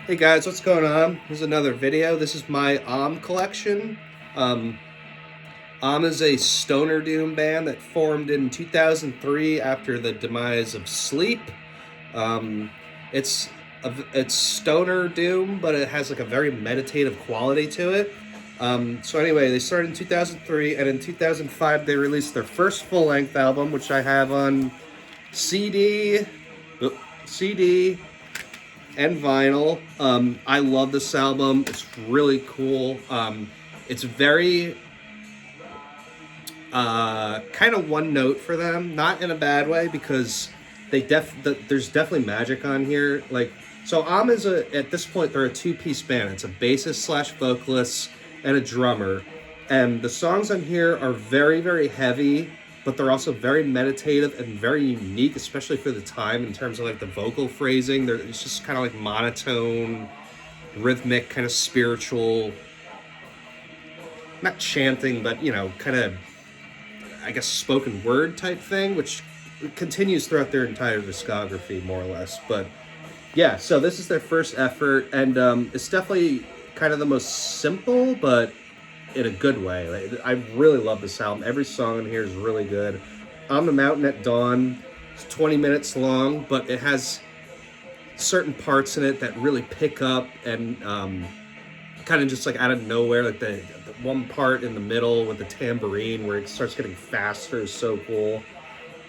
Hey guys, what's going on? Here's another video. This is my collection. Um, is a stoner doom band that formed in 2003 after the demise of Sleep. Um, it's it's stoner doom, but it has like a very meditative quality to it. So anyway, they started in 2003, and in 2005 they released their first full length album, which I have on CD, CD and vinyl. I love this album. It's really cool. It's very kind of one note for them, not in a bad way because there's definitely magic on here. So is at this point they're a two-piece band. It's a bassist slash vocalist and a drummer, and the songs on here are very very heavy, but they're also very meditative and very unique, especially for the time in terms of like the vocal phrasing. It's just kind of like monotone, rhythmic, kind of spiritual, not chanting, but kind of, I guess, spoken word type thing, which continues throughout their entire discography, more or less. But yeah, so this is their first effort, and it's definitely kind of the most simple, but in a good way. I really love this album. Every song in here is really good. On the Mountain at Dawn, it's 20 minutes long, but it has certain parts in it that really pick up and kind of just like out of nowhere. Like the one part in the middle with the tambourine where it starts getting faster is so cool.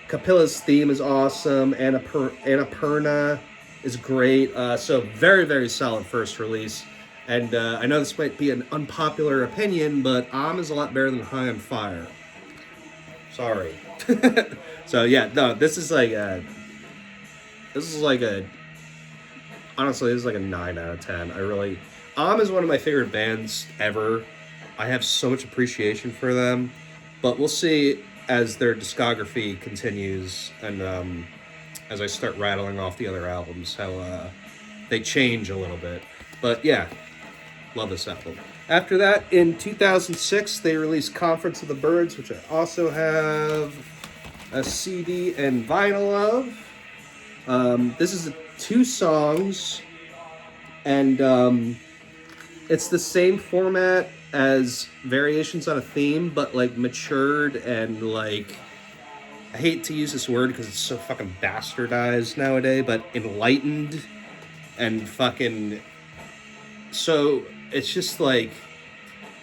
Capilla's theme is awesome. Annapurna is great. So very, very solid first release. And I know this might be an unpopular opinion, but is a lot better than High on Fire. Sorry. So yeah, no, this is like a honestly, this is like a 9 out of 10. I really, is one of my favorite bands ever. I have so much appreciation for them, but we'll see as their discography continues and as I start rattling off the other albums how they change a little bit. But yeah, love this album. After that, in 2006, they released Conference of the Birds, which I also have a CD and vinyl of. This is 2 songs, and it's the same format as Variations on a Theme, but like matured and like, I hate to use this word because it's so fucking bastardized nowadays, but enlightened and fucking, so it's just like,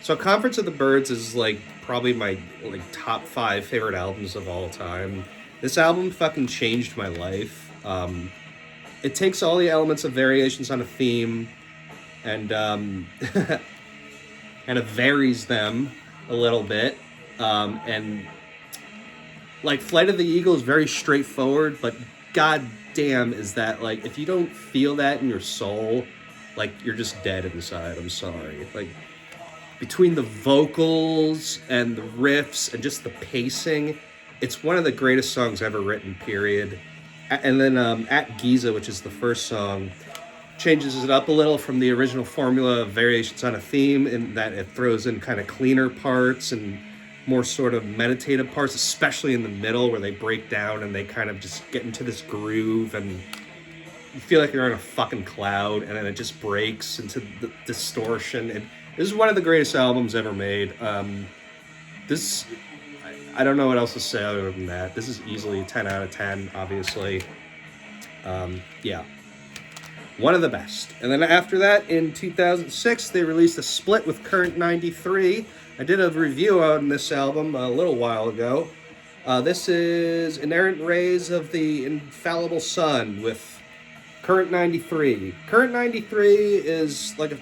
so Conference of the Birds is like probably my like top 5 favorite albums of all time. This album fucking changed my life. It takes all the elements of Variations on a Theme and and it varies them a little bit. And like Flight of the Eagle is very straightforward, but god damn is that, like, if you don't feel that in your soul, like, you're just dead inside. I'm sorry. Like, between the vocals and the riffs and just the pacing, it's one of the greatest songs ever written, period. And then At Giza, which is the first song, changes it up a little from the original formula of Variations on a Theme in that it throws in kind of cleaner parts and more sort of meditative parts, especially in the middle where they break down and they kind of just get into this groove and you feel like you're on a fucking cloud, and then it just breaks into the distortion. And this is one of the greatest albums ever made. This, I don't know what else to say other than that. This is easily a 10 out of 10, obviously. Yeah. One of the best. And then after that, in 2006, they released a split with Current 93. I did a review on this album a little while ago. This is Inerrant Rays of the Infallible Sun with Current 93. Current 93 is like a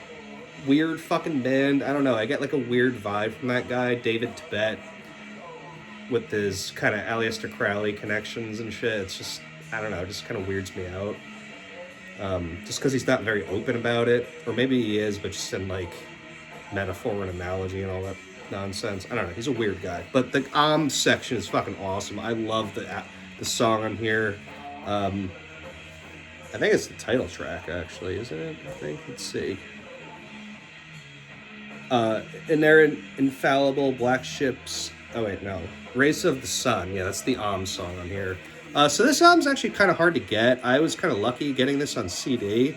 weird fucking band. I don't know. I get like a weird vibe from that guy, David Tibet, with his kind of Aleister Crowley connections and shit. It's just, I don't know, it just kind of weirds me out. Just because he's not very open about it. Or maybe he is, but just in like metaphor and analogy and all that nonsense. I don't know. He's a weird guy. But the section is fucking awesome. I love the song on here. I think it's the title track, actually, isn't it? I think. Let's see. Inerrant, Infallible, Black Ships. Oh, wait, no. Race of the Sun. Yeah, that's the song on here. So this album's actually kind of hard to get. I was kind of lucky getting this on CD.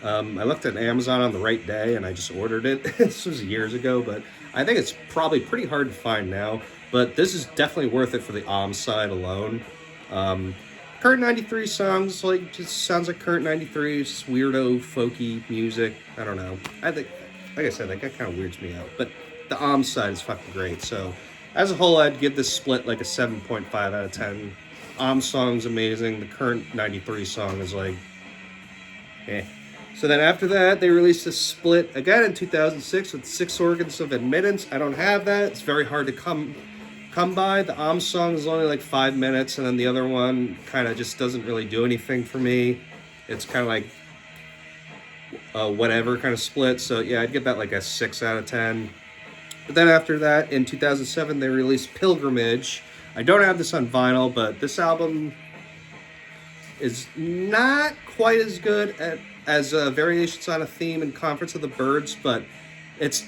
I looked at Amazon on the right day and I just ordered it. This was years ago, but I think it's probably pretty hard to find now. But this is definitely worth it for the side alone. Um, Current 93 songs, like, just sounds like Current 93, just weirdo, folky music. I don't know. I think, like I said, that kind of weirds me out. But the side is fucking great. So, as a whole, I'd give this split like a 7.5 out of 10. Song's amazing. The Current 93 song is like, eh. So then after that, they released a split again in 2006 with 6 Organs of Admittance. I don't have that. It's very hard to come by. The song is only like 5 minutes, and then the other one kind of just doesn't really do anything for me. It's kind of like whatever kind of split. So yeah, I'd give that like a 6 out of 10. But then after that, in 2007, they released Pilgrimage. I don't have this on vinyl, but this album is not quite as good as Variations on a Theme and Conference of the Birds, but it's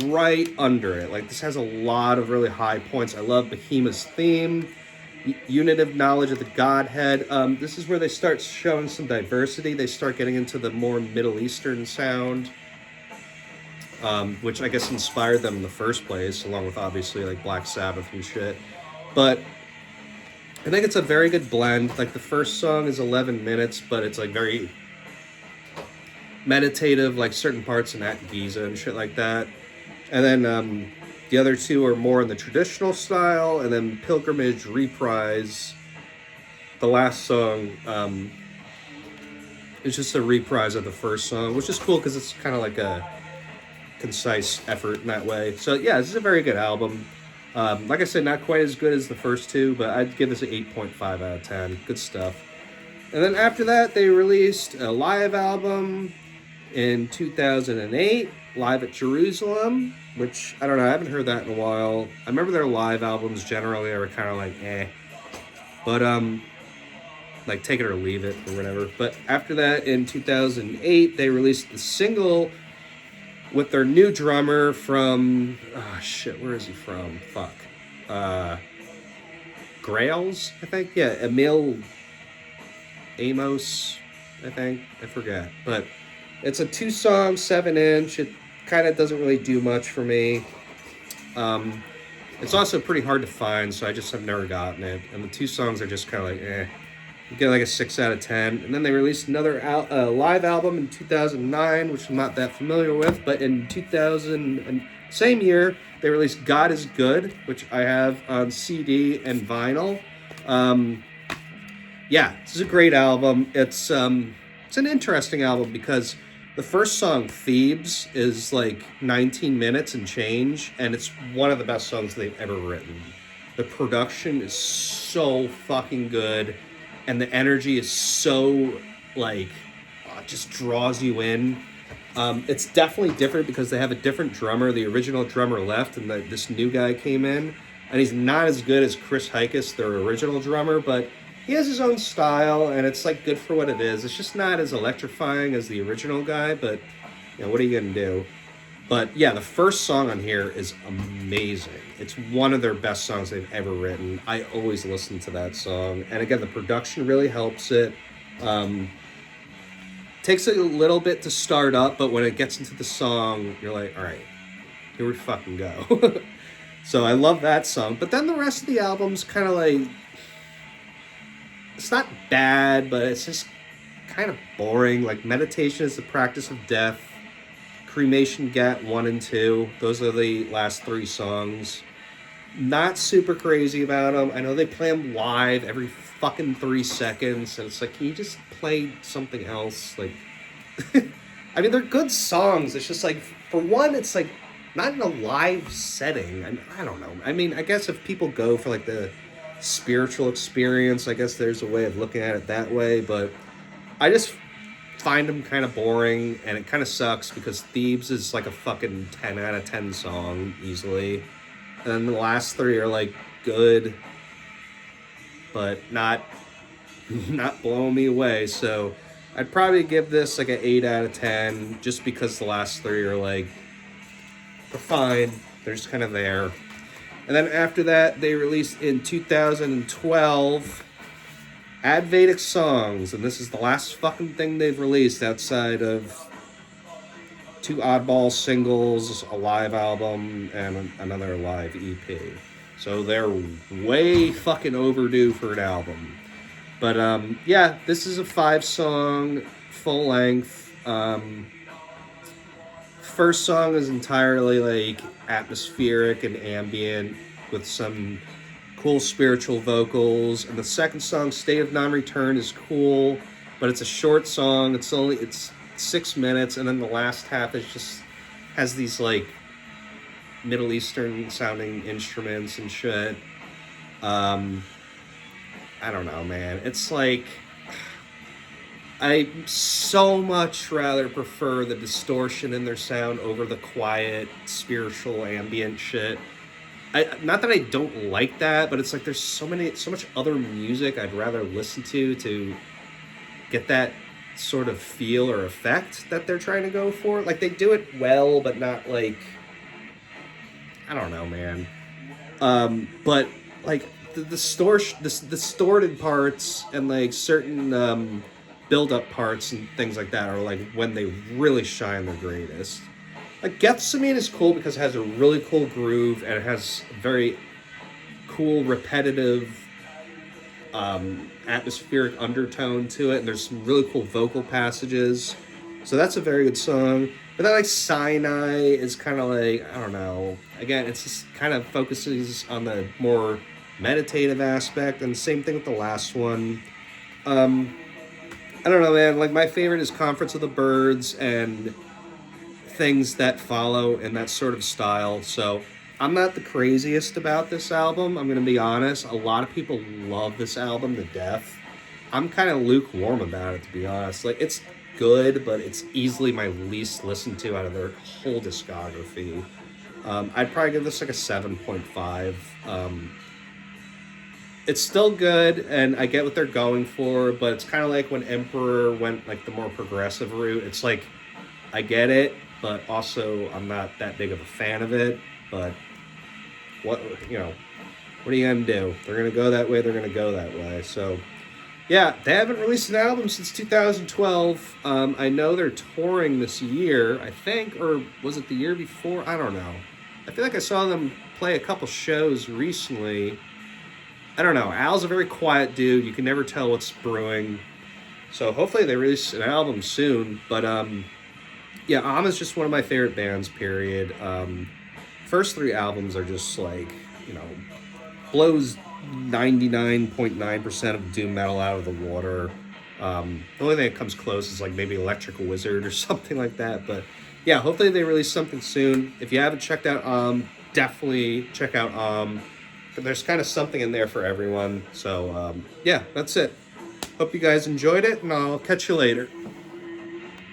right under it. Like, this has a lot of really high points. I love Behemoth's theme, Unitive Knowledge of the Godhead. This is where they start showing some diversity. They start getting into the more Middle Eastern sound, which I guess inspired them in the first place, along with obviously like Black Sabbath and shit. But I think it's a very good blend. Like, the first song is 11 minutes, but it's like very meditative, like certain parts in At Giza and shit like that. And then the other two are more in the traditional style, and then Pilgrimage, Reprise. The last song is just a reprise of the first song, which is cool because it's kind of like a concise effort in that way. So yeah, this is a very good album. Like I said, not quite as good as the first two, but I'd give this an 8.5 out of 10. Good stuff. And then after that, they released a live album in 2008, Live at Jerusalem, which, I don't know, I haven't heard that in a while. I remember their live albums generally are kind of like, eh. But, like, take it or leave it or whatever. But after that, in 2008, they released the single with their new drummer from, where is he from? Fuck. Grails, I think? Yeah, Emil Amos, I think. I forget. But it's a 2-song, 7-inch. It kind of doesn't really do much for me. It's also pretty hard to find, so I just have never gotten it. And the 2 songs are just kind of like, eh. You get like a 6 out of 10. And then they released another live album in 2009, which I'm not that familiar with. But in same year, they released God is Good, which I have on CD and vinyl. Yeah, this is a great album. It's an interesting album because the first song, Thebes, is like 19 minutes and change, and it's one of the best songs they've ever written. The production is so fucking good, and the energy is so, like, it just draws you in. It's definitely different because they have a different drummer. The original drummer left, and this new guy came in, and he's not as good as Chris Hikus, their original drummer, but he has his own style, and it's like good for what it is. It's just not as electrifying as the original guy, but you know, what are you gonna do? But yeah, the first song on here is amazing. It's one of their best songs they've ever written. I always listen to that song, and again, the production really helps it. Takes a little bit to start up, but when it gets into the song, you're like, all right, here we fucking go. So I love that song, but then the rest of the album's kind of like, it's not bad, but it's just kind of boring. Like, Meditation is the Practice of Death, Cremation Gat 1 and 2. Those are the last 3 songs. Not super crazy about them. I know they play them live every fucking 3 seconds, and it's like, can you just play something else? Like, I mean, they're good songs. It's just like, for one, it's like not in a live setting. I don't know. I mean, I guess if people go for like the spiritual experience, I guess there's a way of looking at it that way, but I just find them kind of boring, and it kind of sucks because Thebes is like a fucking 10 out of 10 song easily, and then the last 3 are like good, but not blowing me away. So I'd probably give this like an 8 out of 10 just because the last 3 are like, they're fine, they're just kind of there. And then after that, they released in 2012 Advedic Songs, and this is the last fucking thing they've released outside of 2 oddball singles, a live album, and another live EP. So they're way fucking overdue for an album. But yeah, this is a 5-song, full length. First song is entirely like atmospheric and ambient with some cool spiritual vocals, and the second song, State of Non-Return, is cool, but it's a short song. It's 6 minutes, and then the last half is just has these like Middle Eastern sounding instruments and shit. I don't know, man. It's like I so much rather prefer the distortion in their sound over the quiet, spiritual, ambient shit. Not that I don't like that, but it's like there's so much other music I'd rather listen to get that sort of feel or effect that they're trying to go for. Like they do it well, but not like, I don't know, man. But like the distorted parts and like certain build-up parts and things like that are like when they really shine their greatest. Like Gethsemane is cool because it has a really cool groove and it has a very cool repetitive atmospheric undertone to it, and there's some really cool vocal passages. So that's a very good song. But then like Sinai is kind of like, I don't know. Again, it's just kind of focuses on the more meditative aspect, and same thing with the last one. I don't know, man. Like my favorite is Conference of the Birds and things that follow in that sort of style. So I'm not the craziest about this album, I'm going to be honest. A lot of people love this album to death. I'm kind of lukewarm about it, to be honest. Like, it's good, but it's easily my least listened to out of their whole discography. I'd probably give this like a 7.5. It's still good, and I get what they're going for, but it's kind of like when Emperor went like the more progressive route. It's like, I get it, but also I'm not that big of a fan of it. But what are you gonna do? They're gonna go that way. They're gonna go that way. So yeah, they haven't released an album since 2012. I know they're touring this year, I think, or was it the year before? I don't know. I feel like I saw them play a couple shows recently. I don't know. Al's a very quiet dude. You can never tell what's brewing. So hopefully they release an album soon. But yeah, is just one of my favorite bands, period. First 3 albums are just like, blows 99.9% of doom metal out of the water. The only thing that comes close is like maybe Electric Wizard or something like that. But yeah, hopefully they release something soon. If you haven't checked out definitely check out But there's kind of something in there for everyone. So yeah, that's it. Hope you guys enjoyed it, and I'll catch you later.